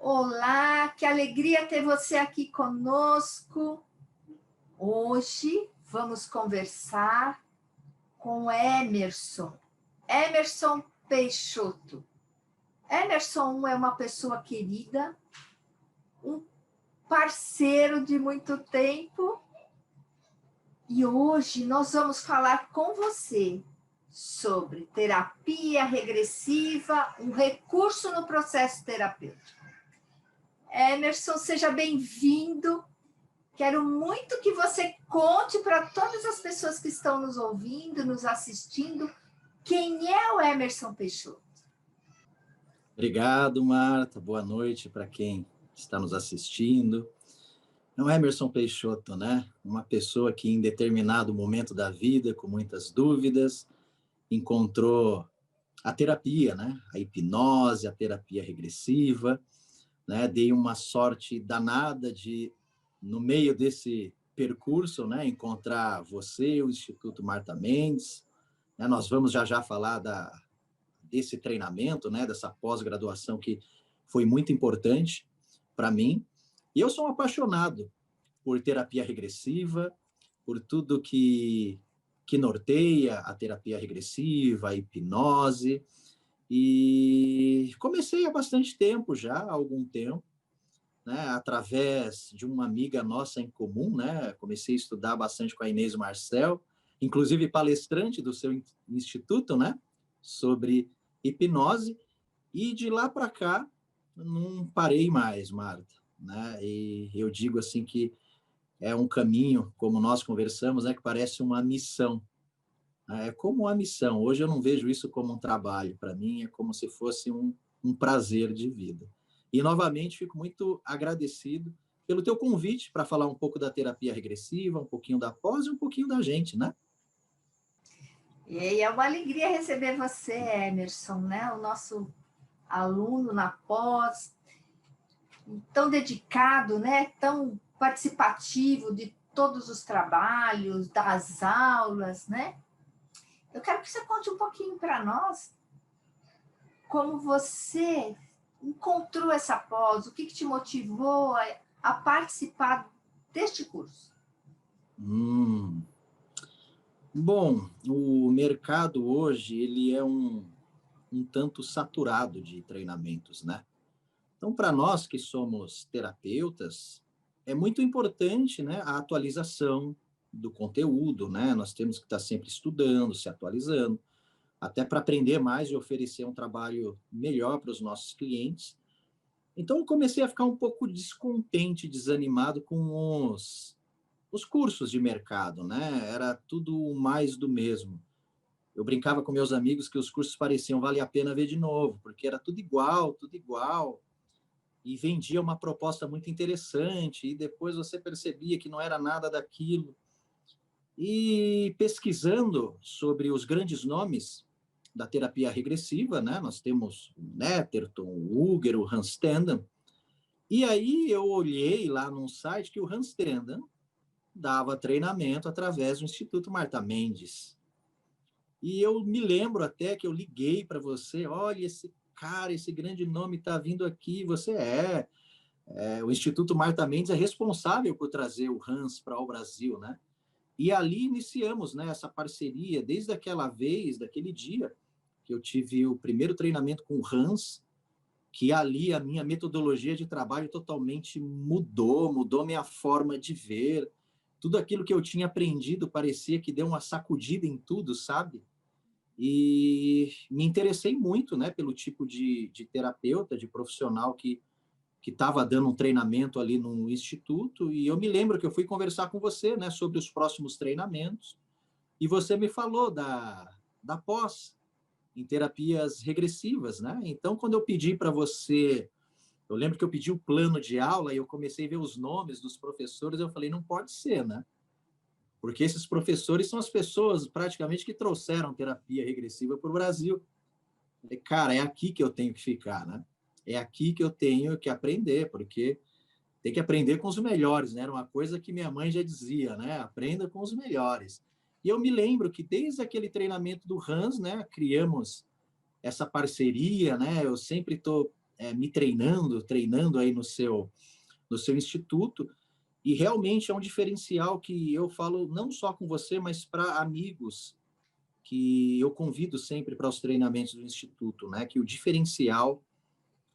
Olá, que alegria ter você aqui conosco. Hoje vamos conversar com Emerson Peixoto. Emerson é uma pessoa querida, um parceiro de muito tempo, e hoje nós vamos falar com você sobre terapia regressiva, um recurso no processo terapêutico. Emerson, seja bem-vindo. Quero muito que você conte para todas as pessoas que estão nos ouvindo, nos assistindo, quem é o Emerson Peixoto. Obrigado, Marta. Boa noite para quem está nos assistindo. É o Emerson Peixoto, né? Uma pessoa que em determinado momento da vida, com muitas dúvidas, encontrou a terapia, né? A hipnose, a terapia regressiva, né? Dei uma sorte danada de, no meio desse percurso, né? Encontrar você, o Instituto Marta Mendes, né? Nós vamos já falar desse treinamento, né, dessa pós-graduação que foi muito importante para mim. E eu sou um apaixonado por terapia regressiva, por tudo que norteia a terapia regressiva, a hipnose. E comecei há bastante tempo já, há algum tempo, né, através de uma amiga nossa em comum, né, comecei a estudar bastante com a Inês Marcel, inclusive palestrante do seu instituto, né, sobre hipnose, e de lá para cá não parei mais, Marta, né? E eu digo assim que é um caminho, como nós conversamos, né, que parece uma missão. É como uma missão. Hoje eu não vejo isso como um trabalho, para mim é como se fosse um prazer de vida. E novamente fico muito agradecido pelo teu convite para falar um pouco da terapia regressiva, um pouquinho da pós e um pouquinho da gente, né? E é uma alegria receber você, Emerson, né? O nosso aluno na pós, tão dedicado, né? Tão participativo de todos os trabalhos, das aulas, né? Eu quero que você conte um pouquinho para nós como você encontrou essa pós, o que te motivou a participar deste curso. Bom, o mercado hoje ele é um tanto saturado de treinamentos, né? Então, para nós que somos terapeutas, é muito importante, né, a atualização do conteúdo, né? Nós temos que estar sempre estudando, se atualizando, até para aprender mais e oferecer um trabalho melhor para os nossos clientes. Então, eu comecei a ficar um pouco descontente, desanimado com os cursos de mercado, né? Era tudo mais do mesmo. Eu brincava com meus amigos que os cursos pareciam valer a pena ver de novo, porque era tudo igual, e vendia uma proposta muito interessante, e depois você percebia que não era nada daquilo. E pesquisando sobre os grandes nomes da terapia regressiva, né? Nós temos o Netterton, o Uger, o Hans Stendhal, e aí eu olhei lá num site que o Hans Stendhal dava treinamento através do Instituto Marta Mendes. E eu me lembro até que eu liguei para você, olha, esse cara, esse grande nome está vindo aqui, você o Instituto Marta Mendes é responsável por trazer o Hans para o Brasil, né? E ali iniciamos, né, essa parceria, desde aquela vez, daquele dia, que eu tive o primeiro treinamento com o Hans, que ali a minha metodologia de trabalho totalmente mudou minha forma de ver, tudo aquilo que eu tinha aprendido parecia que deu uma sacudida em tudo, sabe? E me interessei muito, né, pelo tipo de terapeuta, de profissional que estava dando um treinamento ali no instituto, e eu me lembro que eu fui conversar com você, né, sobre os próximos treinamentos, e você me falou da pós em terapias regressivas, né? Então, quando eu pedi para você, eu lembro que eu pedi o plano de aula e eu comecei a ver os nomes dos professores, eu falei, não pode ser, né? Porque esses professores são as pessoas praticamente que trouxeram terapia regressiva para o Brasil. Falei, cara, é aqui que eu tenho que ficar, né? É aqui que eu tenho que aprender, porque tem que aprender com os melhores, né? Era uma coisa que minha mãe já dizia, né? Aprenda com os melhores. E eu me lembro que desde aquele treinamento do Hans, né, criamos essa parceria, né? Eu sempre estou me treinando aí no seu instituto, e realmente é um diferencial que eu falo não só com você, mas para amigos que eu convido sempre para os treinamentos do instituto, né? Que o diferencial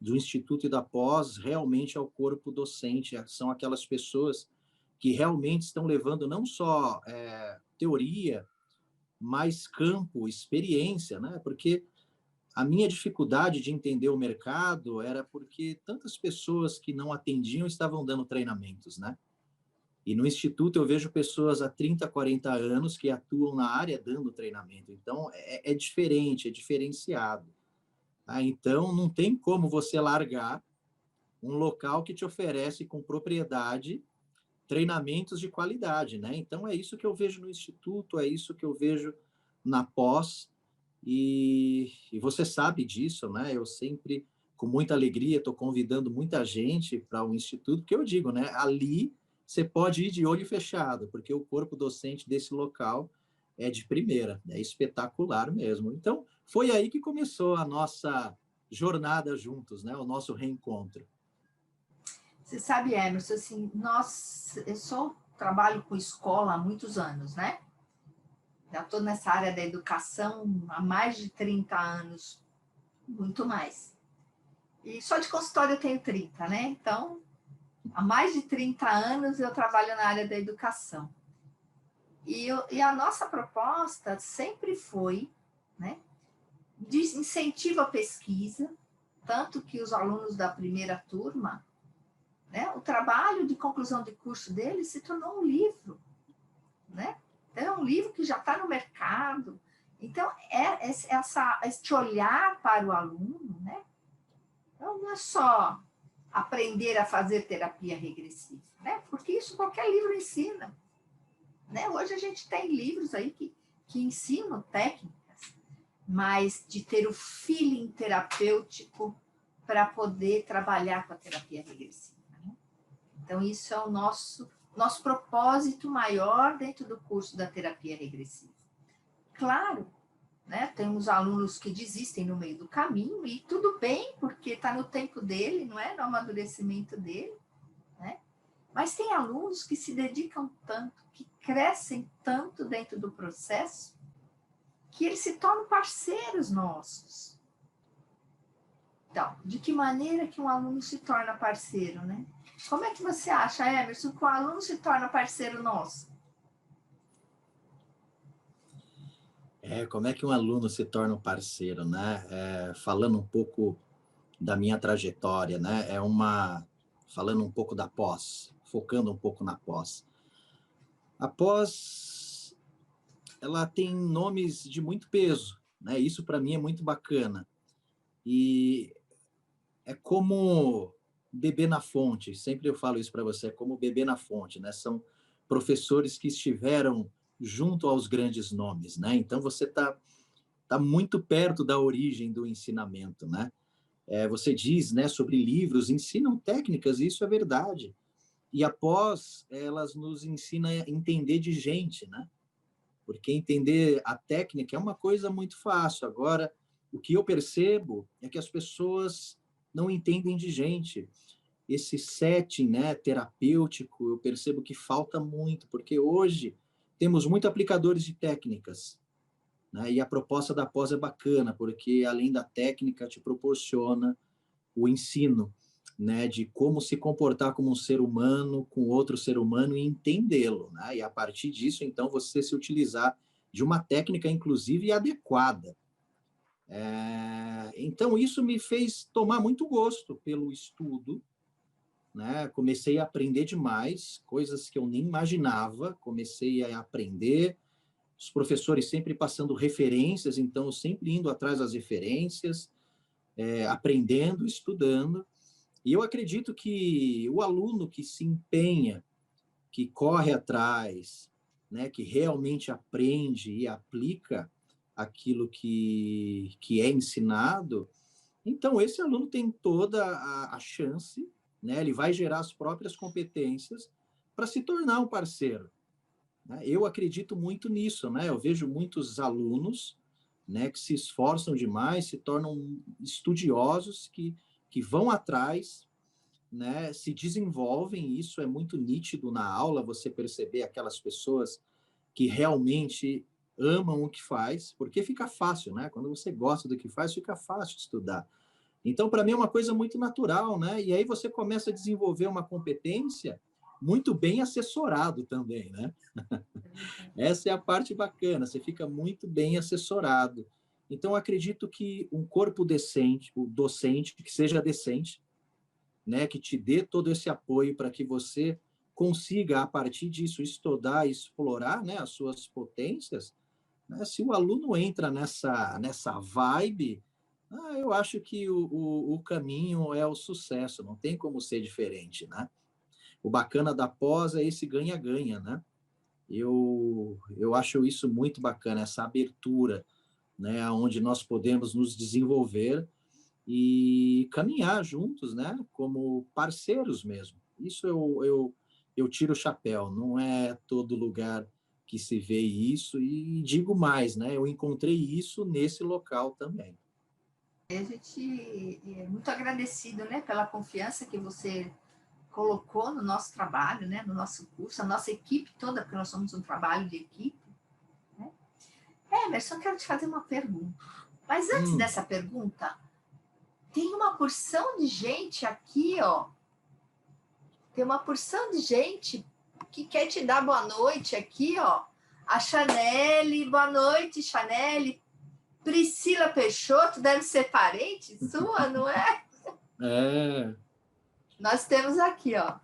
do instituto e da pós realmente é o corpo docente, são aquelas pessoas que realmente estão levando não só teoria, mas campo, experiência, né? Porque a minha dificuldade de entender o mercado era porque tantas pessoas que não atendiam estavam dando treinamentos, né? E no instituto eu vejo pessoas há 30, 40 anos que atuam na área dando treinamento. Então é diferente, é diferenciado. Tá? Então não tem como você largar um local que te oferece com propriedade treinamentos de qualidade, né? Então é isso que eu vejo no instituto, é isso que eu vejo na pós, e você sabe disso, né? Eu sempre, com muita alegria, estou convidando muita gente para o instituto, porque eu digo, né? Ali você pode ir de olho fechado, porque o corpo docente desse local é de primeira, é espetacular mesmo. Então, foi aí que começou a nossa jornada juntos, né? O nosso reencontro. Você sabe, Emerson, assim, trabalho com escola há muitos anos, né? Já estou nessa área da educação há mais de 30 anos, muito mais. E só de consultório eu tenho 30, né? Então, há mais de 30 anos eu trabalho na área da educação. E a nossa proposta sempre foi, né, de incentivo à pesquisa, tanto que os alunos da primeira turma, né, o trabalho de conclusão de curso deles se tornou um livro, né? Então, é um livro que já está no mercado. Então, este olhar para o aluno, né? Então, não é só aprender a fazer terapia regressiva, né? Porque isso qualquer livro ensina. Né? Hoje a gente tem livros aí que ensinam técnicas, mas de ter o feeling terapêutico para poder trabalhar com a terapia regressiva. Né? Então, isso é o nosso propósito maior dentro do curso da terapia regressiva. Claro, né, temos alunos que desistem no meio do caminho, e tudo bem, porque está no tempo dele, não é? No amadurecimento dele. Né? Mas tem alunos que se dedicam tanto, que crescem tanto dentro do processo, que eles se tornam parceiros nossos. Então, de que maneira que um aluno se torna parceiro, né? Como é que você acha, Emerson, que um aluno se torna parceiro nosso? Como é que um aluno se torna um parceiro, né? Falando um pouco da minha trajetória, né? Falando um pouco da pós, focando um pouco na pós. A pós, ela tem nomes de muito peso, né? Isso para mim é muito bacana. E é como beber na fonte, sempre eu falo isso para você, é como beber na fonte, né? São professores que estiveram junto aos grandes nomes, né? Então você tá muito perto da origem do ensinamento, né? Você diz, né, sobre livros, ensinam técnicas, isso é verdade. E após, elas nos ensinam a entender de gente, né? Porque entender a técnica é uma coisa muito fácil. Agora, o que eu percebo é que as pessoas não entendem de gente. Esse setting, né, terapêutico, eu percebo que falta muito, porque hoje temos muito aplicadores de técnicas, né? E a proposta da pós é bacana, porque além da técnica, te proporciona o ensino, né, de como se comportar como um ser humano com outro ser humano e entendê-lo, né? E a partir disso, então, você se utilizar de uma técnica, inclusive, adequada. Então, isso me fez tomar muito gosto pelo estudo, né? Comecei a aprender demais, coisas que eu nem imaginava, comecei a aprender, os professores sempre passando referências, então eu sempre indo atrás das referências, aprendendo, estudando. E eu acredito que o aluno que se empenha, que corre atrás, né, que realmente aprende e aplica aquilo que é ensinado, então esse aluno tem toda a chance, né, ele vai gerar as próprias competências para se tornar um parceiro. Né? Eu acredito muito nisso, né? Eu vejo muitos alunos, né, que se esforçam demais, se tornam estudiosos, que que vão atrás, né, se desenvolvem, isso é muito nítido na aula, você perceber aquelas pessoas que realmente amam o que faz, porque fica fácil, né? Quando você gosta do que faz, fica fácil de estudar. Então, para mim, é uma coisa muito natural, né? E aí você começa a desenvolver uma competência muito bem assessorado também, né? Essa é a parte bacana, você fica muito bem assessorado. Então, acredito que um corpo decente, o docente, que seja decente, né, que te dê todo esse apoio para que você consiga, a partir disso, estudar, explorar, né, as suas potências, né? Se o aluno entra nessa vibe, eu acho que o caminho é o sucesso, não tem como ser diferente, né? O bacana da pós é esse ganha-ganha, né? Eu acho isso muito bacana, essa abertura, né, onde nós podemos nos desenvolver e caminhar juntos, né, como parceiros mesmo. Isso eu tiro o chapéu, não é todo lugar que se vê isso, e digo mais, né, eu encontrei isso nesse local também. A gente é muito agradecido, né, pela confiança que você colocou no nosso trabalho, né, no nosso curso, a nossa equipe toda, porque nós somos um trabalho de equipe. Né? Emerson, eu quero te fazer uma pergunta. Mas antes dessa pergunta, tem uma porção de gente aqui, ó. Tem uma porção de gente que quer te dar boa noite aqui, ó. A Chanele, boa noite, Chanele. Priscila Peixoto, deve ser parente sua, não é? É. Nós temos aqui, ó,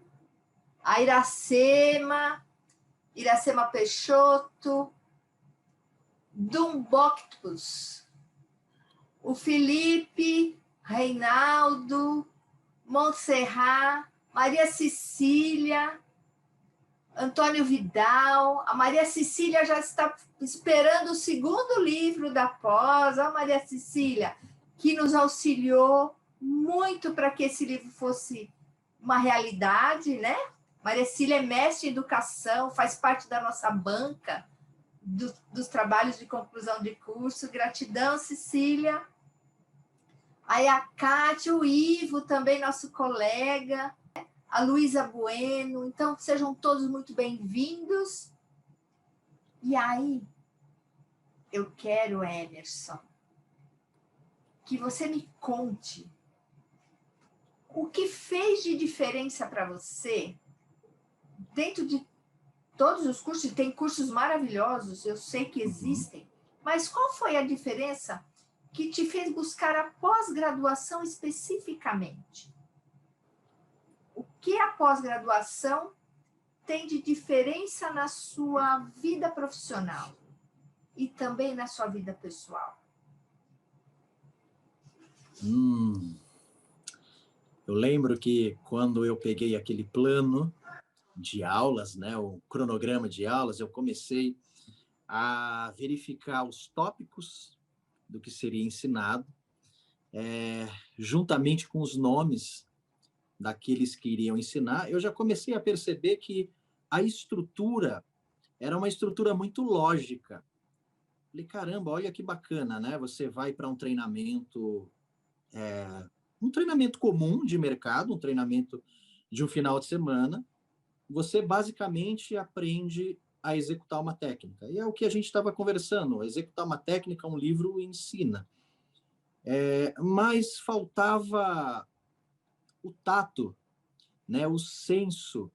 a Iracema Peixoto, Dumboctus, o Felipe, Reinaldo, Montserrat, Maria Cecília, Antônio Vidal. A Maria Cecília já está esperando o segundo livro da pós. A Maria Cecília, que nos auxiliou muito para que esse livro fosse uma realidade, né? Maria Cecília é mestre em educação, faz parte da nossa banca dos trabalhos de conclusão de curso. Gratidão, Cecília. Aí a Cátia, o Ivo, também nosso colega, a Luísa Bueno. Então, sejam todos muito bem-vindos. E aí, eu quero, Emerson, que você me conte o que fez de diferença para você dentro de todos os cursos. Tem cursos maravilhosos, eu sei que existem, mas qual foi a diferença que te fez buscar a pós-graduação especificamente? O que a pós-graduação tem de diferença na sua vida profissional e também na sua vida pessoal? Eu lembro que quando eu peguei aquele plano de aulas, né, o cronograma de aulas, eu comecei a verificar os tópicos do que seria ensinado, juntamente com os nomes daqueles que iriam ensinar. Eu já comecei a perceber que a estrutura era uma estrutura muito lógica. Falei, caramba, olha que bacana, né? Você vai para um treinamento comum de mercado, um treinamento de um final de semana, você basicamente aprende a executar uma técnica. E é o que a gente estava conversando, executar uma técnica, um livro ensina. Mas faltava o tato, né, o senso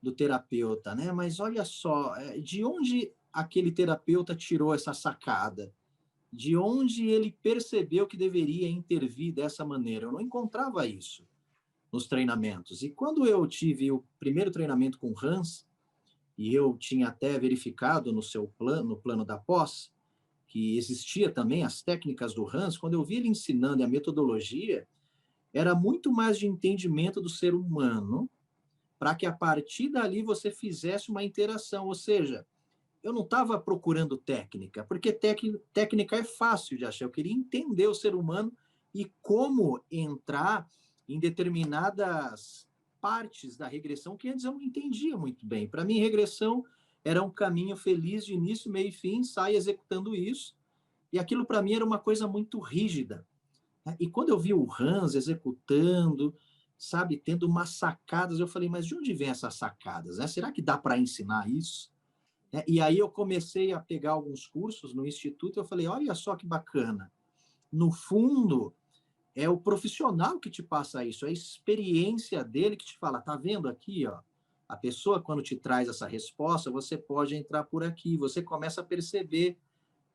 do terapeuta, né? Mas olha só, de onde aquele terapeuta tirou essa sacada? De onde ele percebeu que deveria intervir dessa maneira? Eu não encontrava isso nos treinamentos. E quando eu tive o primeiro treinamento com Hans, e eu tinha até verificado no seu plano, no plano da pós, que existia também as técnicas do Hans, quando eu vi ele ensinando a metodologia, era muito mais de entendimento do ser humano, para que a partir dali você fizesse uma interação, ou seja, eu não estava procurando técnica, porque técnica é fácil de achar, eu queria entender o ser humano e como entrar em determinadas partes da regressão que antes eu não entendia muito bem. Para mim, regressão era um caminho feliz de início, meio e fim, sai executando isso, e aquilo para mim era uma coisa muito rígida. né? E quando eu vi o Hans executando, sabe, tendo umas sacadas, eu falei, mas de onde vem essas sacadas, né? Será que dá para ensinar isso? E aí eu comecei a pegar alguns cursos no instituto, eu falei, olha só que bacana. No fundo, é o profissional que te passa isso, é a experiência dele que te fala, tá vendo aqui, ó, a pessoa quando te traz essa resposta, você pode entrar por aqui, você começa a perceber,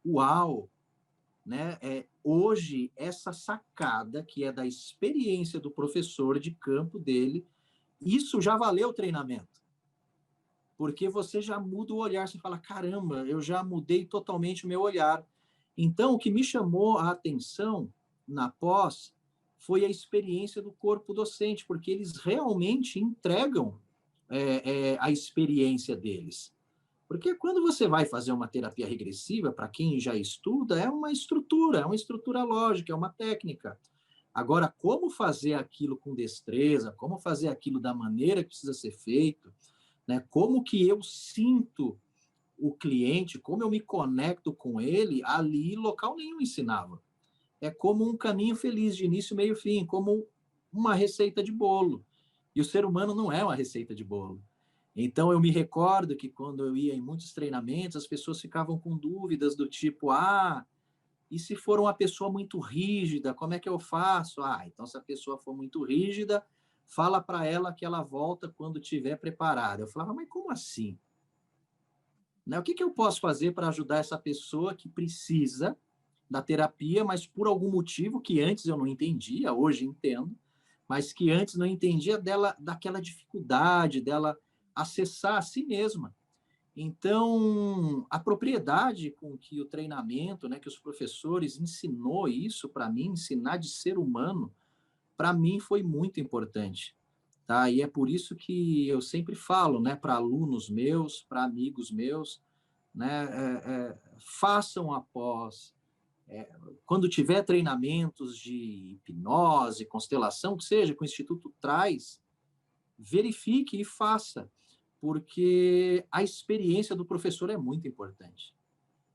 uau, né? Hoje, essa sacada que é da experiência do professor de campo dele, isso já valeu o treinamento. Porque você já muda o olhar, você fala, caramba, eu já mudei totalmente o meu olhar. Então, o que me chamou a atenção na pós foi a experiência do corpo docente, porque eles realmente entregam a experiência deles. Porque quando você vai fazer uma terapia regressiva, para quem já estuda, é uma estrutura lógica, é uma técnica. Agora, como fazer aquilo com destreza, como fazer aquilo da maneira que precisa ser feito, né? Como que eu sinto o cliente, como eu me conecto com ele, ali local nenhum ensinava. É como um caminho feliz de início, meio, fim, como uma receita de bolo. E o ser humano não é uma receita de bolo. Então, eu me recordo que quando eu ia em muitos treinamentos, as pessoas ficavam com dúvidas do tipo, e se for uma pessoa muito rígida, como é que eu faço? Então se a pessoa for muito rígida, fala para ela que ela volta quando estiver preparada. Eu falava, mas como assim? Né? O que, que eu posso fazer para ajudar essa pessoa que precisa da terapia, mas por algum motivo que antes eu não entendia, hoje entendo, mas que antes não entendia dela, daquela dificuldade dela acessar a si mesma. Então, a propriedade com que o treinamento, né, que os professores ensinou isso para mim, ensinar de ser humano, para mim foi muito importante, tá? E é por isso que eu sempre falo, né, para alunos meus, para amigos meus, né, façam após, quando tiver treinamentos de hipnose, constelação, que seja, que o Instituto traz, verifique e faça, porque a experiência do professor é muito importante.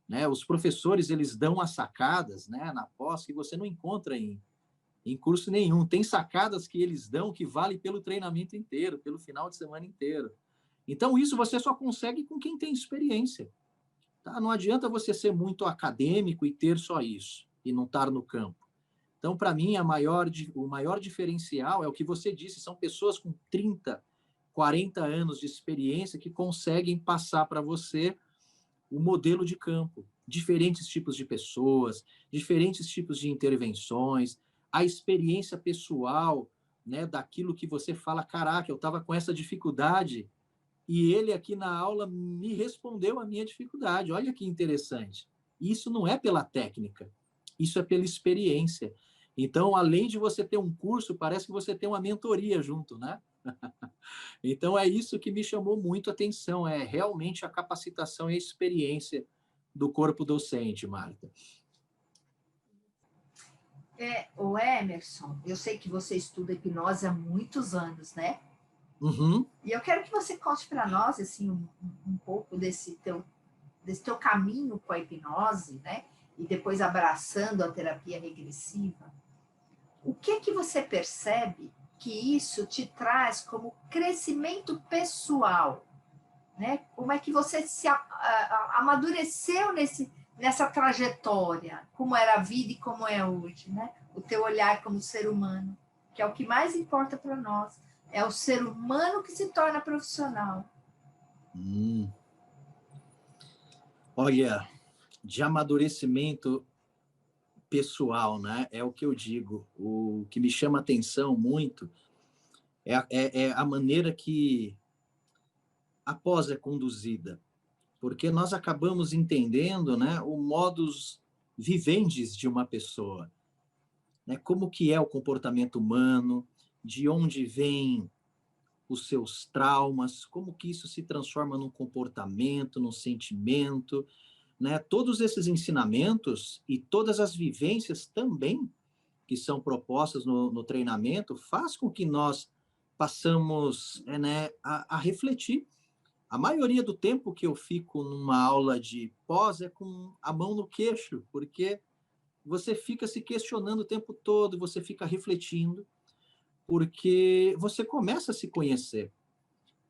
Né? Os professores, eles dão as sacadas, né, na pós que você não encontra em curso nenhum. Tem sacadas que eles dão que vale pelo treinamento inteiro, pelo final de semana inteiro. Então, isso você só consegue com quem tem experiência. Tá? Não adianta você ser muito acadêmico e ter só isso, e não estar no campo. Então, para mim, o maior diferencial é o que você disse, são pessoas com 30, 40 anos de experiência que conseguem passar para você o modelo de campo, diferentes tipos de pessoas, diferentes tipos de intervenções, a experiência pessoal, né, daquilo que você fala, caraca, eu estava com essa dificuldade e ele aqui na aula me respondeu a minha dificuldade. Olha que interessante. Isso não é pela técnica, isso é pela experiência. Então, além de você ter um curso, parece que você tem uma mentoria junto, né? Então, é isso que me chamou muito a atenção, é realmente a capacitação e a experiência do corpo docente, Marta. O Emerson, eu sei que você estuda hipnose há muitos anos, né? Uhum. E eu quero que você conte para nós assim, um pouco desse teu caminho com a hipnose, né? E depois abraçando a terapia regressiva. O que você percebe que isso te traz como crescimento pessoal? Né? Como é que você se amadureceu nessa trajetória? Como era a vida e como é hoje? Né? O teu olhar como ser humano, que é o que mais importa para nós. É o ser humano que se torna profissional. Olha, de amadurecimento pessoal, né? É o que eu digo. O que me chama atenção muito é a maneira que a pós é conduzida, porque nós acabamos entendendo, né, o modus vivendi de uma pessoa, né? Como que é o comportamento humano, de onde vem os seus traumas, como que isso se transforma num comportamento, num sentimento, né? Todos esses ensinamentos e todas as vivências também que são propostas no treinamento faz com que nós passamos, né, a refletir. A maioria do tempo que eu fico numa aula de pós é com a mão no queixo, porque você fica se questionando o tempo todo, você fica refletindo, porque você começa a se conhecer,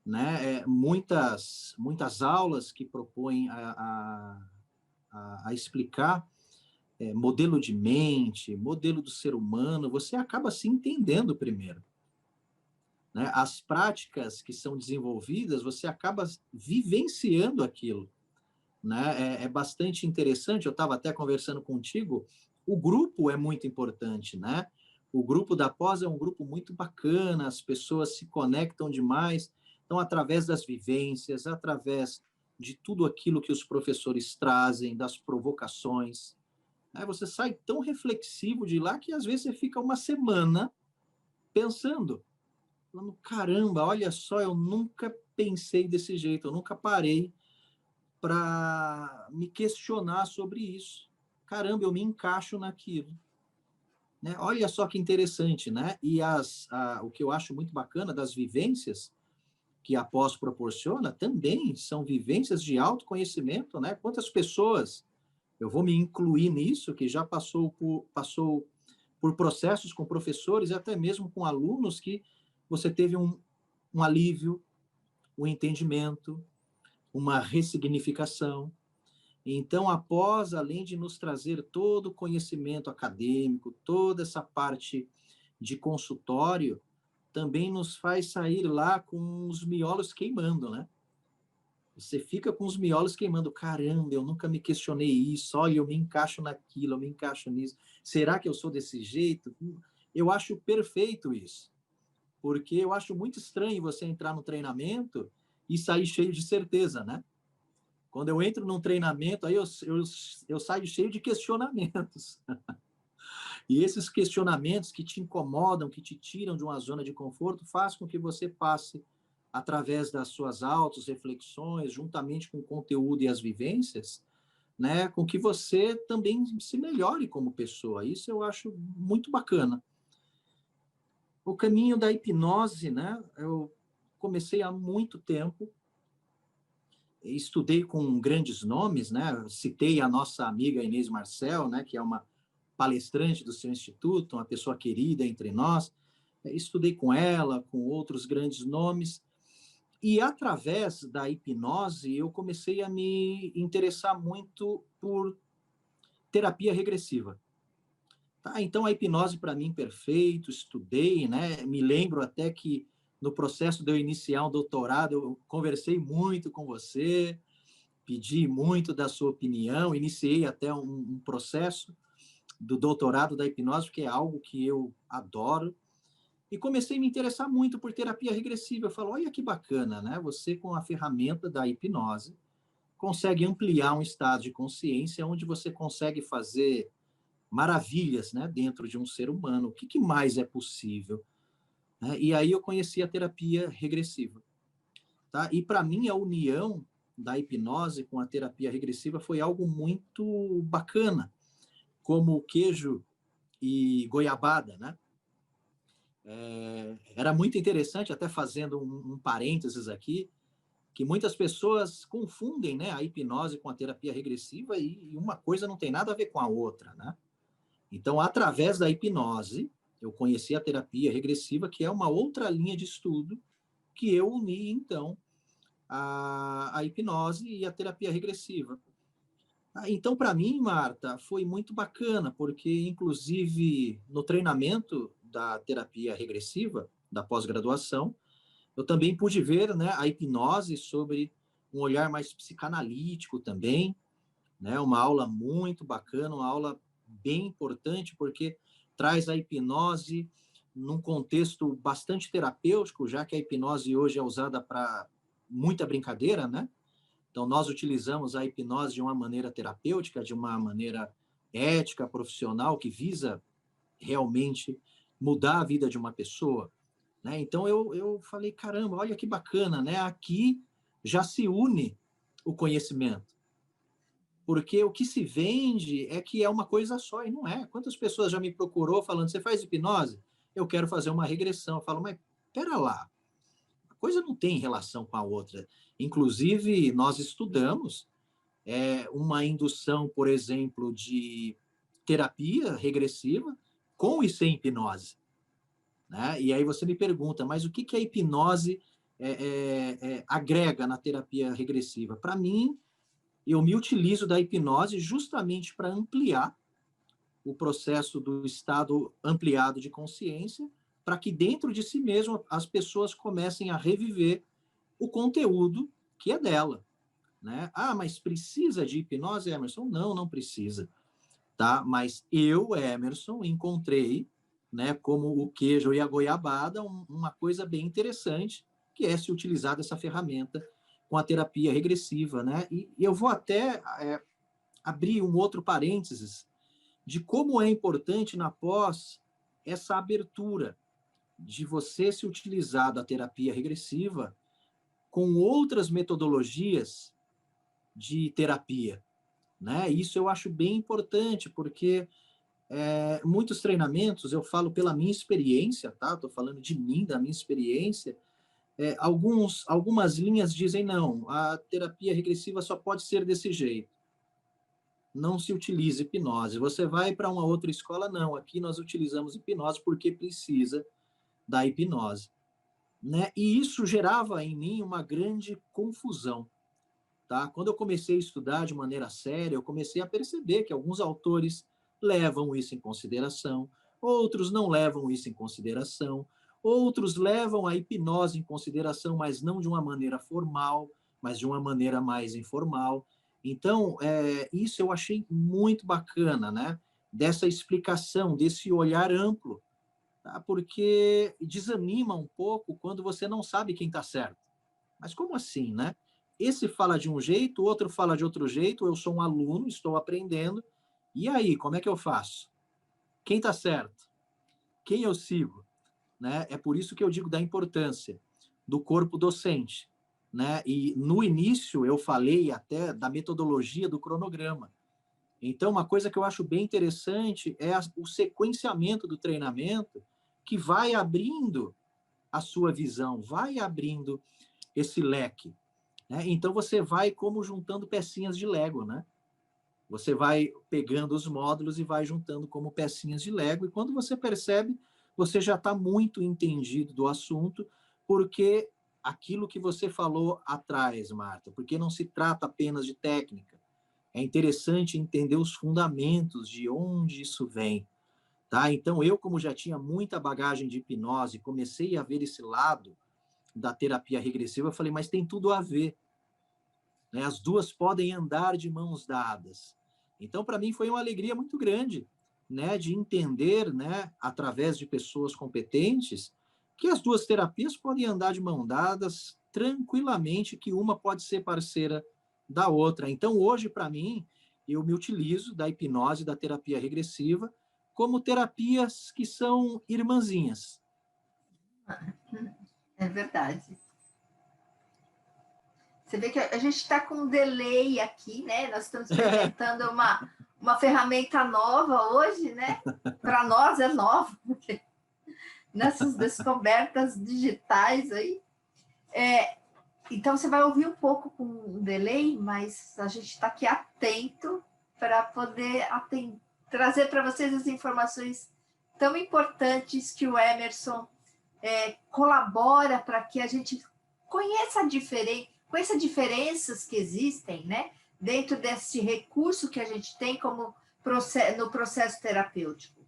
né? Muitas aulas que propõem a explicar modelo de mente, modelo do ser humano, você acaba se entendendo primeiro, né? As práticas que são desenvolvidas, você acaba vivenciando aquilo, né? É bastante interessante. Eu estava até conversando contigo. O grupo é muito importante, né? O grupo da pós é um grupo muito bacana, as pessoas se conectam demais. Então, através das vivências, através de tudo aquilo que os professores trazem, das provocações, né? Você sai tão reflexivo de lá que às vezes você fica uma semana pensando, falando, caramba, olha só, eu nunca pensei desse jeito, eu nunca parei para me questionar sobre isso. Caramba, eu me encaixo naquilo. Né? Olha só que interessante, né? E o que eu acho muito bacana das vivências que a pós proporciona também são vivências de autoconhecimento, né? Quantas pessoas, eu vou me incluir nisso, que já passou por processos com professores e até mesmo com alunos que você teve um alívio, um entendimento, uma ressignificação. Então, após, além de nos trazer todo o conhecimento acadêmico, toda essa parte de consultório, também nos faz sair lá com os miolos queimando, né? Você fica com os miolos queimando. Caramba, eu nunca me questionei isso. Olha, eu me encaixo naquilo, eu me encaixo nisso. Será que eu sou desse jeito? Eu acho perfeito isso. Porque eu acho muito estranho você entrar no treinamento e sair cheio de certeza, né? Quando eu entro num treinamento, aí eu saio cheio de questionamentos. E esses questionamentos que te incomodam, que te tiram de uma zona de conforto, faz com que você passe, através das suas auto-reflexões, juntamente com o conteúdo e as vivências, né, com que você também se melhore como pessoa. Isso eu acho muito bacana. O caminho da hipnose, né, eu comecei há muito tempo, estudei com grandes nomes, né? Citei a nossa amiga Inês Marcel, né? Que é uma palestrante do seu instituto, uma pessoa querida entre nós. Estudei com ela, com outros grandes nomes, e através da hipnose eu comecei a me interessar muito por terapia regressiva. Tá? Então a hipnose para mim perfeito, estudei, né? Me lembro até que no processo de eu iniciar um doutorado eu conversei muito com você, pedi muito da sua opinião, iniciei até um processo do doutorado da hipnose, que é algo que eu adoro, e comecei a me interessar muito por terapia regressiva. Eu falo, olha que bacana, né? Você com a ferramenta da hipnose consegue ampliar um estado de consciência onde você consegue fazer maravilhas, né, dentro de um ser humano. O que mais é possível? Né? E aí eu conheci a terapia regressiva. Tá? E para mim a união da hipnose com a terapia regressiva foi algo muito bacana, como queijo e goiabada, né? Era muito interessante, até fazendo um parênteses aqui, que muitas pessoas confundem, né, a hipnose com a terapia regressiva e uma coisa não tem nada a ver com a outra, né? Então, através da hipnose, eu conheci a terapia regressiva, que é uma outra linha de estudo que eu uni, então, a hipnose e a terapia regressiva. Então, para mim, Marta, foi muito bacana, porque, inclusive, no treinamento da terapia regressiva, da pós-graduação, eu também pude ver, né, a hipnose sobre um olhar mais psicanalítico também, né, uma aula muito bacana, uma aula bem importante, porque traz a hipnose num contexto bastante terapêutico, já que a hipnose hoje é usada para muita brincadeira, né? Então, nós utilizamos a hipnose de uma maneira terapêutica, de uma maneira ética, profissional, que visa realmente mudar a vida de uma pessoa. Né? Então, eu falei, caramba, olha que bacana, né? Aqui já se une o conhecimento. Porque o que se vende é que é uma coisa só, e não é. Quantas pessoas já me procurou falando, você faz hipnose? Eu quero fazer uma regressão. Eu falo, mas pera lá, a coisa não tem relação com a outra. Inclusive, nós estudamos uma indução, por exemplo, de terapia regressiva com e sem hipnose, né? E aí você me pergunta, mas o que a hipnose agrega na terapia regressiva? Para mim, eu me utilizo da hipnose justamente para ampliar o processo do estado ampliado de consciência, para que dentro de si mesmo as pessoas comecem a reviver o conteúdo que é dela, né? Ah, mas precisa de hipnose, Emerson? Não, não precisa, tá? Mas eu, Emerson, encontrei, né, como o queijo e a goiabada, uma coisa bem interessante, que é se utilizar dessa ferramenta com a terapia regressiva, né? E eu vou até abrir um outro parênteses de como é importante na pós essa abertura de você se utilizar da terapia regressiva com outras metodologias de terapia, né? Isso eu acho bem importante, porque muitos treinamentos, eu falo pela minha experiência, tá? Estou falando de mim, da minha experiência. Algumas linhas dizem, não, a terapia regressiva só pode ser desse jeito. Não se utiliza hipnose. Você vai para uma outra escola, não. Aqui nós utilizamos hipnose porque precisa da hipnose, né? E isso gerava em mim uma grande confusão, tá? Quando eu comecei a estudar de maneira séria, eu comecei a perceber que alguns autores levam isso em consideração, outros não levam isso em consideração, outros levam a hipnose em consideração, mas não de uma maneira formal, mas de uma maneira mais informal. Então, isso eu achei muito bacana, né? Dessa explicação, desse olhar amplo, tá? Porque desanima um pouco quando você não sabe quem está certo. Mas como assim, né? Esse fala de um jeito, o outro fala de outro jeito, eu sou um aluno, estou aprendendo, e aí, como é que eu faço? Quem está certo? Quem eu sigo? Né? É por isso que eu digo da importância do corpo docente, né? E no início eu falei até da metodologia do cronograma. Então, uma coisa que eu acho bem interessante é o sequenciamento do treinamento que vai abrindo a sua visão, vai abrindo esse leque, né? Então, você vai como juntando pecinhas de Lego, né? Você vai pegando os módulos e vai juntando como pecinhas de Lego, e quando você percebe, você já está muito entendido do assunto, porque aquilo que você falou atrás, Marta, porque não se trata apenas de técnica. É interessante entender os fundamentos de onde isso vem, tá? Então, eu, como já tinha muita bagagem de hipnose, comecei a ver esse lado da terapia regressiva, eu falei, mas tem tudo a ver, né? As duas podem andar de mãos dadas. Então, para mim, foi uma alegria muito grande, né, de entender, né, através de pessoas competentes, que as duas terapias podem andar de mãos dadas tranquilamente, que uma pode ser parceira da outra. Então, hoje, para mim, eu me utilizo da hipnose, da terapia regressiva, como terapias que são irmãzinhas. É verdade. Você vê que a gente está com um delay aqui, né? Nós estamos experimentando uma ferramenta nova hoje, né? Para nós é nova, porque nessas descobertas digitais aí. Então, você vai ouvir um pouco com um delay, mas a gente está aqui atento para poder trazer para vocês as informações tão importantes que o Emerson colabora para que a gente conheça diferenças que existem, né, dentro desse recurso que a gente tem como no processo terapêutico.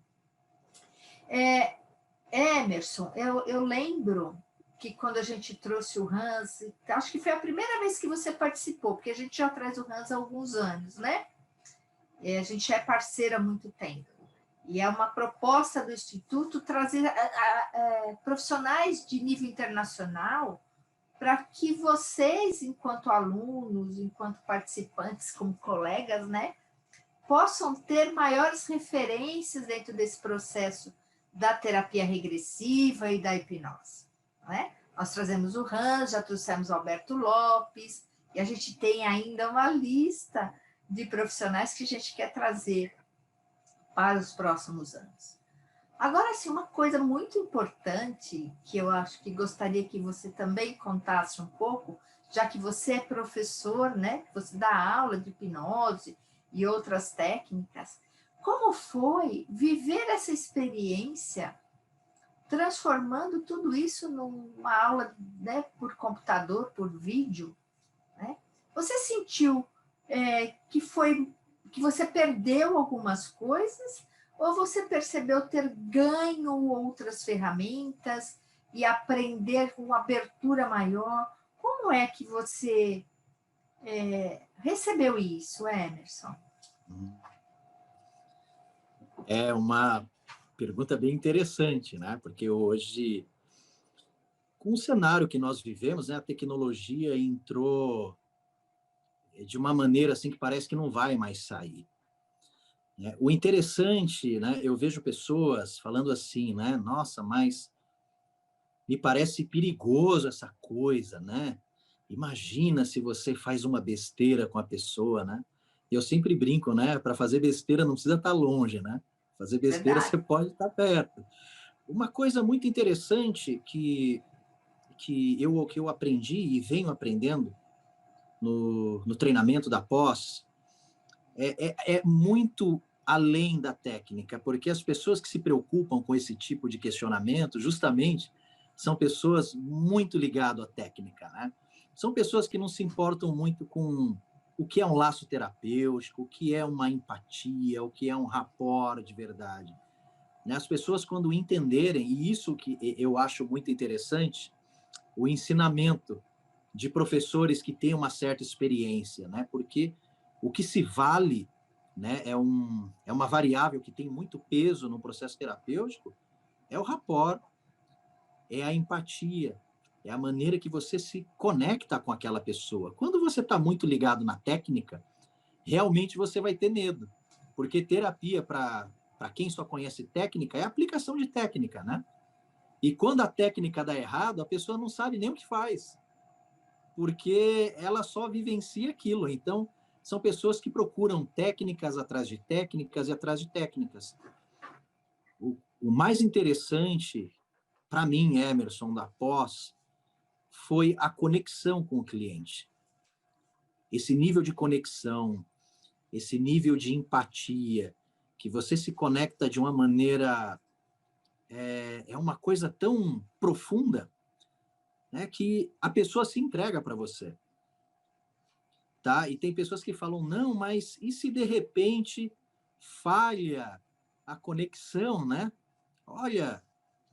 Emerson, eu lembro que quando a gente trouxe o Hans, acho que foi a primeira vez que você participou, porque a gente já traz o Hans há alguns anos, né? A gente é parceira há muito tempo. E é uma proposta do Instituto trazer profissionais de nível internacional para que vocês, enquanto alunos, enquanto participantes, como colegas, né, possam ter maiores referências dentro desse processo da terapia regressiva e da hipnose. Né? Nós trazemos o Hans, já trouxemos o Alberto Lopes, e a gente tem ainda uma lista de profissionais que a gente quer trazer para os próximos anos. Agora, sim, uma coisa muito importante que eu acho que gostaria que você também contasse um pouco, já que você é professor, né? Você dá aula de hipnose e outras técnicas. como foi viver essa experiência, transformando tudo isso numa aula, né, por computador, por vídeo, né? Você sentiu que você perdeu algumas coisas ou você percebeu ter ganho outras ferramentas e aprender com uma abertura maior? Como é que você recebeu isso, Emerson? É uma pergunta bem interessante, né? Porque hoje, com o cenário que nós vivemos, né, a tecnologia entrou de uma maneira assim que parece que não vai mais sair. Né? O interessante, né, eu vejo pessoas falando assim, né? Nossa, mas me parece perigoso essa coisa, né? Imagina se você faz uma besteira com a pessoa, né? Eu sempre brinco, né? Para fazer besteira não precisa estar longe, né? Fazer besteira Verdade. você pode estar perto. Uma coisa muito interessante que eu aprendi e venho aprendendo no treinamento da pós é muito além da técnica, porque as pessoas que se preocupam com esse tipo de questionamento, justamente, são pessoas muito ligadas à técnica, né? São pessoas que não se importam muito com o que é um laço terapêutico, o que é uma empatia, o que é um rapport de verdade. Né? As pessoas, quando entenderem, e isso que eu acho muito interessante, o ensinamento de professores que têm uma certa experiência, né? Porque o que se vale, né, é uma variável que tem muito peso no processo terapêutico, é o rapport, é a empatia, é a maneira que você se conecta com aquela pessoa. Quando você está muito ligado na técnica, realmente você vai ter medo, porque terapia, para quem só conhece técnica, é aplicação de técnica, né? E quando a técnica dá errado, a pessoa não sabe nem o que faz, porque ela só vivencia aquilo. Então, são pessoas que procuram técnicas atrás de técnicas e atrás de técnicas. O mais interessante, para mim, Emerson, da pós, foi a conexão com o cliente. Esse nível de conexão, esse nível de empatia, que você se conecta de uma maneira. É uma coisa tão profunda, né, que a pessoa se entrega para você. Tá? E tem pessoas que falam, não, mas e se de repente falha a conexão, né? Olha,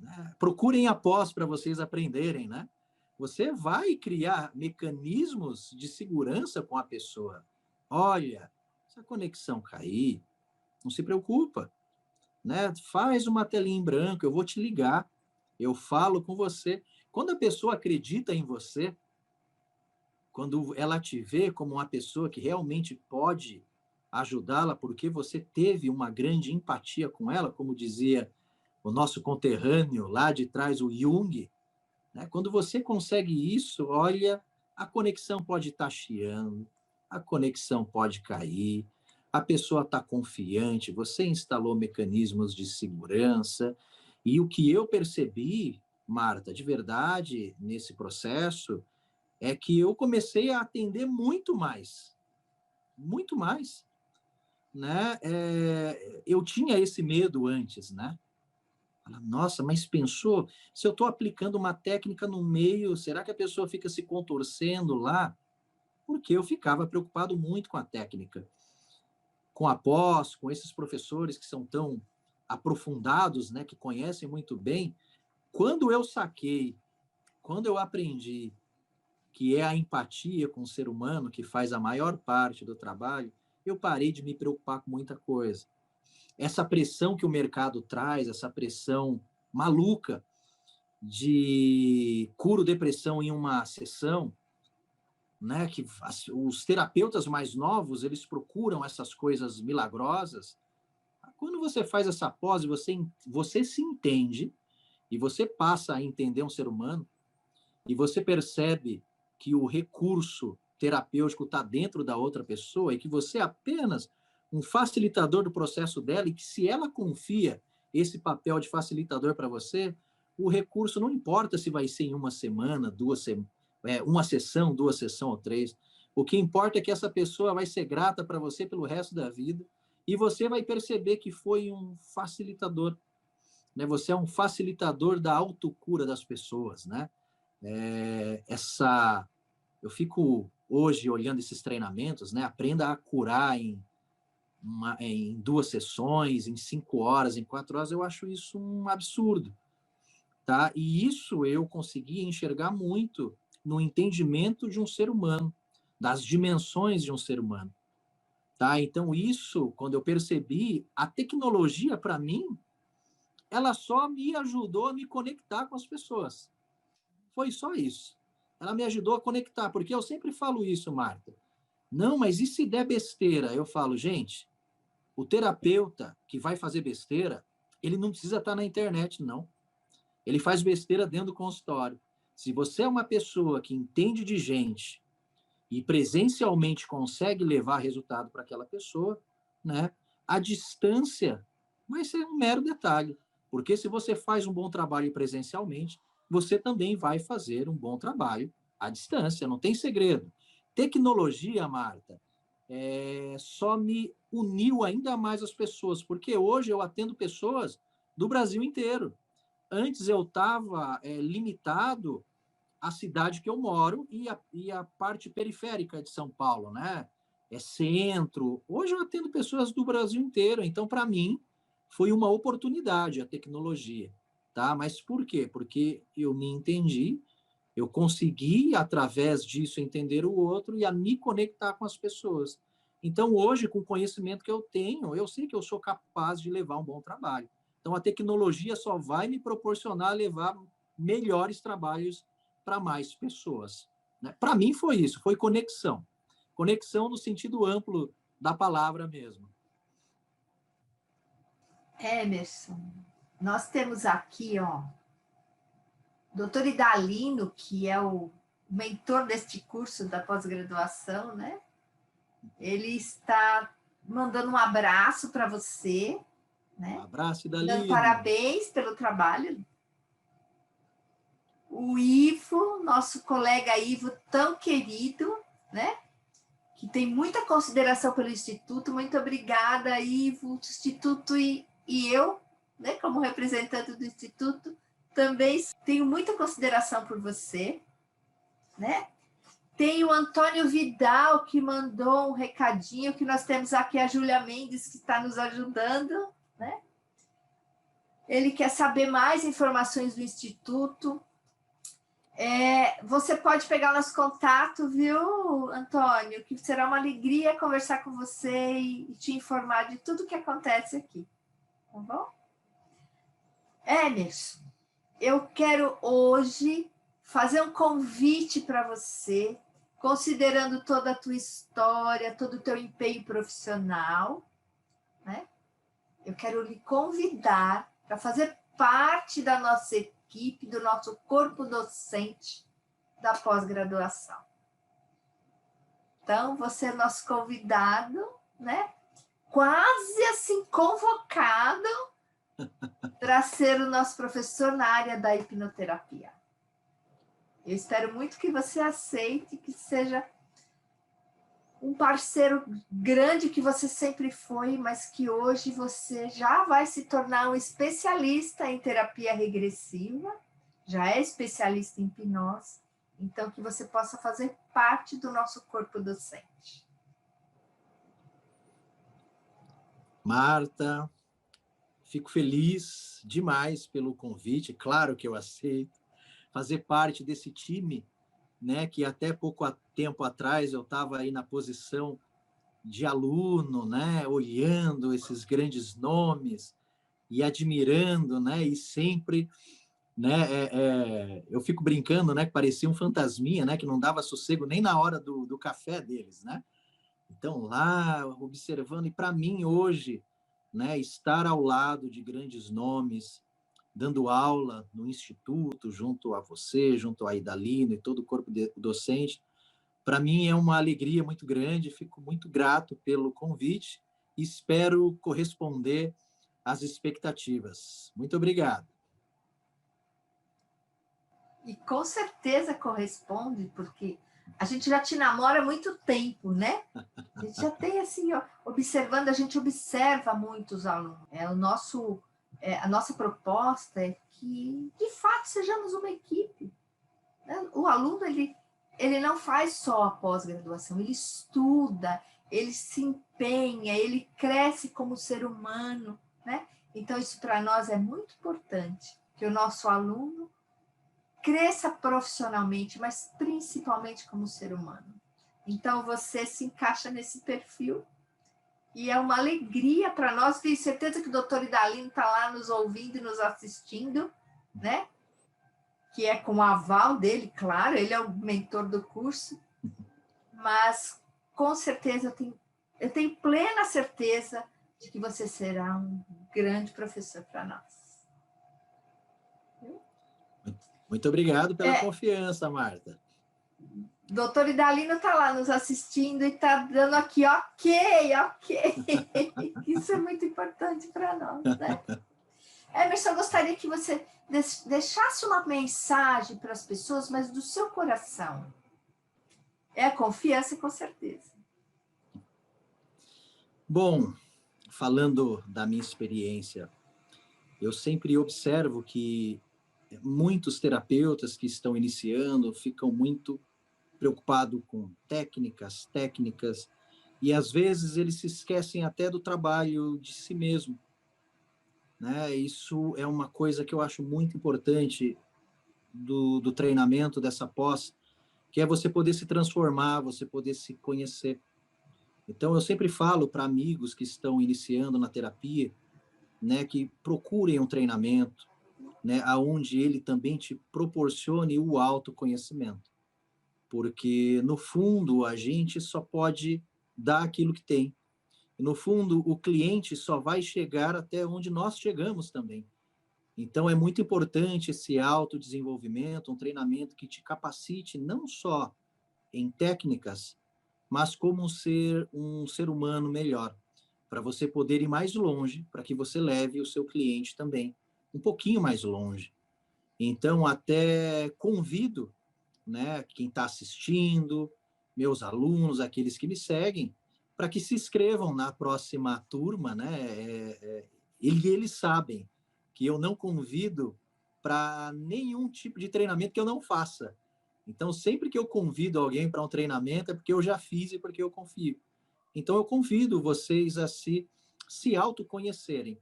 né? Procurem após para vocês aprenderem, né? Você vai criar mecanismos de segurança com a pessoa. Olha, se a conexão cair, não se preocupa, né? Faz uma telinha em branco, eu vou te ligar, eu falo com você. Quando a pessoa acredita em você, quando ela te vê como uma pessoa que realmente pode ajudá-la, porque você teve uma grande empatia com ela, como dizia o nosso conterrâneo lá de trás, o Jung, né? Quando você consegue isso, olha, a conexão pode estar chiando, a conexão pode cair, a pessoa está confiante, você instalou mecanismos de segurança, e o que eu percebi, Marta, de verdade, nesse processo, é que eu comecei a atender muito mais, né? Eu tinha esse medo antes, né? Nossa, mas pensou, se eu estou aplicando uma técnica no meio, será que a pessoa fica se contorcendo lá? Porque eu ficava preocupado muito com a técnica, com a pós, com esses professores que são tão aprofundados, né, que conhecem muito bem. Quando eu saquei, quando eu aprendi que é a empatia com o ser humano que faz a maior parte do trabalho, eu parei de me preocupar com muita coisa. Essa pressão que o mercado traz, essa pressão maluca de curo depressão em uma sessão, né, que os terapeutas mais novos, eles procuram essas coisas milagrosas. Quando você faz essa pós, você se entende e você passa a entender um ser humano, e você percebe que o recurso terapêutico está dentro da outra pessoa e que você é apenas um facilitador do processo dela, e que se ela confia esse papel de facilitador para você, o recurso não importa se vai ser em uma semana, uma sessão, duas sessões ou três. O que importa é que essa pessoa vai ser grata para você pelo resto da vida, e você vai perceber que foi um facilitador, né? Você é um facilitador da autocura das pessoas, né? Eu fico hoje olhando esses treinamentos, né? Aprenda a curar em 2 sessões, em 5 horas, em 4 horas. Eu acho isso um absurdo, tá? E isso eu consegui enxergar muito no entendimento de um ser humano, das dimensões de um ser humano, tá? Então isso, quando eu percebi, a tecnologia para mim, ela só me ajudou a me conectar com as pessoas. Foi só isso. Ela me ajudou a conectar, porque eu sempre falo isso, Marta. Não, mas e se der besteira? Eu falo, gente, o terapeuta que vai fazer besteira, ele não precisa estar na internet, não. Ele faz besteira dentro do consultório. Se você é uma pessoa que entende de gente e presencialmente consegue levar resultado para aquela pessoa, né? A distância vai ser um mero detalhe, porque se você faz um bom trabalho presencialmente, você também vai fazer um bom trabalho à distância, não tem segredo. Tecnologia, Marta, só me uniu ainda mais as pessoas, porque hoje eu atendo pessoas do Brasil inteiro. Antes eu estava limitado à cidade que eu moro e a parte periférica de São Paulo, né? É centro. Hoje eu atendo pessoas do Brasil inteiro, então para mim foi uma oportunidade a tecnologia, tá? Mas por quê? Porque eu me entendi, eu consegui através disso entender o outro e a me conectar com as pessoas. Então hoje, com o conhecimento que eu tenho, eu sei que eu sou capaz de levar um bom trabalho. Então a tecnologia só vai me proporcionar levar melhores trabalhos para mais pessoas, né? Para mim foi isso, foi conexão. Conexão no sentido amplo da palavra mesmo. Emerson, nós temos aqui, ó, doutor Idalino, que é o mentor deste curso da pós-graduação, né? Ele está mandando um abraço para você, Um né? abraço, Dando Dalino. parabéns pelo trabalho. O Ivo, nosso colega Ivo, tão querido, né? Que tem muita consideração pelo Instituto. Muito obrigada, Ivo. O Instituto e eu, né, como representante do Instituto, também tenho muita consideração por você, né? Tem o Antônio Vidal, que mandou um recadinho, que nós temos aqui a Júlia Mendes, que está nos ajudando, né? Ele quer saber mais informações do Instituto. Você pode pegar o nosso contato, viu, Antônio? Que será uma alegria conversar com você e te informar de tudo que acontece aqui, tá bom? Emerson, eu quero hoje fazer um convite para você, considerando toda a tua história, todo o teu empenho profissional, né? Eu quero lhe convidar para fazer parte da nossa equipe, do nosso corpo docente da pós-graduação. Então, você é nosso convidado, né? Quase assim convocado para ser o nosso professor na área da hipnoterapia. Eu espero muito que você aceite, que seja um parceiro grande que você sempre foi, mas que hoje você já vai se tornar um especialista em terapia regressiva, já é especialista em hipnose, então que você possa fazer parte do nosso corpo docente. Marta, fico feliz demais pelo convite, claro que eu aceito fazer parte desse time, né, que até pouco tempo atrás eu estava aí na posição de aluno, né, olhando esses grandes nomes e admirando, né, e sempre, né, eu fico brincando, né, que parecia um fantasminha, né, que não dava sossego nem na hora do café deles, né? Então lá observando, e para mim hoje, né, estar ao lado de grandes nomes, dando aula no instituto, junto a você, junto a Idalino e todo o corpo docente, para mim é uma alegria muito grande, fico muito grato pelo convite e espero corresponder às expectativas. Muito obrigado. E com certeza corresponde, porque A gente já te namora há muito tempo, né? A gente já tem, assim, ó, observando, a gente observa muito os alunos. A nossa proposta é que, de fato, sejamos uma equipe. Né? O aluno, ele não faz só a pós-graduação, ele estuda, ele se empenha, ele cresce como ser humano, né? Então, isso para nós é muito importante, que o nosso aluno cresça profissionalmente, mas principalmente como ser humano. Então, você se encaixa nesse perfil e é uma alegria para nós. Tenho certeza que o doutor Idalino está lá nos ouvindo e nos assistindo, né? Que é com o aval dele, claro, ele é o mentor do curso, mas com certeza eu tenho plena certeza de que você será um grande professor para nós. Muito obrigado pela confiança, Marta. Doutor Idalino está lá nos assistindo e está dando aqui, ok. Isso é muito importante para nós, né? Emerson, eu gostaria que você deixasse uma mensagem para as pessoas, mas do seu coração. É a confiança, com certeza. Bom, falando da minha experiência, eu sempre observo que muitos terapeutas que estão iniciando ficam muito preocupados com técnicas, e às vezes eles se esquecem até do trabalho de si mesmo, né? Isso é uma coisa que eu acho muito importante do treinamento dessa pós, que é você poder se transformar, você poder se conhecer. Então, eu sempre falo para amigos que estão iniciando na terapia, né, que procurem um treinamento, né, aonde ele também te proporcione o autoconhecimento. Porque, no fundo, a gente só pode dar aquilo que tem. E, no fundo, o cliente só vai chegar até onde nós chegamos também. Então, é muito importante esse autodesenvolvimento, um treinamento que te capacite não só em técnicas, mas como um ser humano melhor, para você poder ir mais longe, para que você leve o seu cliente também um pouquinho mais longe. Então, até convido, né, quem está assistindo, meus alunos, aqueles que me seguem, para que se inscrevam na próxima turma, né? Eles sabem que eu não convido para nenhum tipo de treinamento que eu não faça. Então, sempre que eu convido alguém para um treinamento, é porque eu já fiz e porque eu confio. Então, eu convido vocês a se autoconhecerem.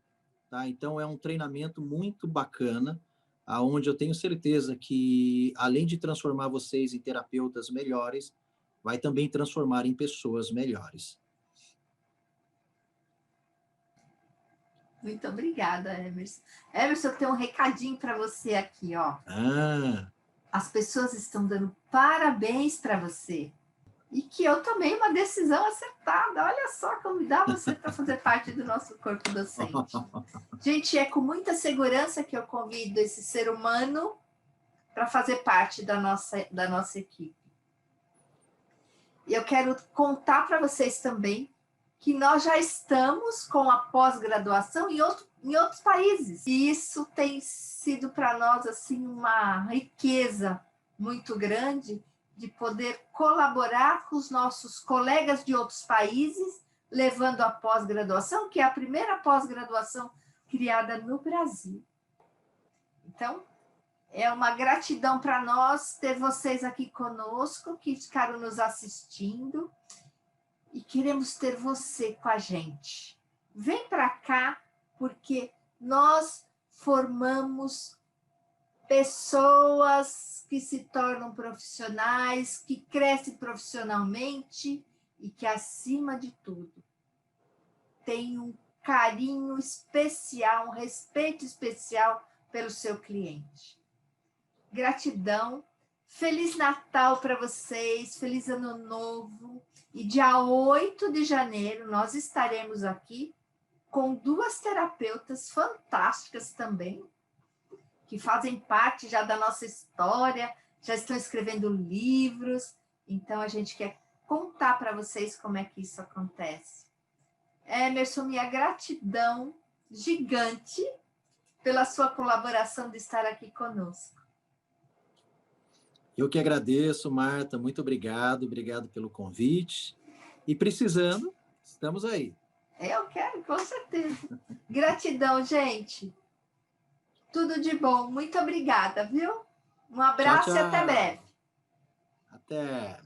Tá? Então, é um treinamento muito bacana, aonde eu tenho certeza que, além de transformar vocês em terapeutas melhores, vai também transformar em pessoas melhores. Muito obrigada, Emerson. Emerson, eu tenho um recadinho para você aqui, ó. As pessoas estão dando parabéns para você. E que eu tomei uma decisão acertada. Olha só, convidar você para fazer parte do nosso corpo docente. Gente, é com muita segurança que eu convido esse ser humano para fazer parte da nossa equipe. E eu quero contar para vocês também que nós já estamos com a pós-graduação em outros países. E isso tem sido para nós assim uma riqueza muito grande de poder colaborar com os nossos colegas de outros países, levando a pós-graduação, que é a primeira pós-graduação criada no Brasil. Então, é uma gratidão para nós ter vocês aqui conosco, que ficaram nos assistindo, e queremos ter você com a gente. Vem para cá, porque nós formamos pessoas que se tornam profissionais, que crescem profissionalmente e que, acima de tudo, têm um carinho especial, um respeito especial pelo seu cliente. Gratidão, Feliz Natal para vocês, Feliz Ano Novo. E dia 8 de janeiro nós estaremos aqui com 2 terapeutas fantásticas também, que fazem parte já da nossa história, já estão escrevendo livros. Então, a gente quer contar para vocês como é que isso acontece. Emerson, minha gratidão gigante pela sua colaboração de estar aqui conosco. Eu que agradeço, Marta, muito obrigado, obrigado pelo convite. E precisando, estamos aí. Eu quero, com certeza. Gratidão, gente. Tudo de bom. Muito obrigada, viu? Um Tchau, abraço e até breve. tchau. Até.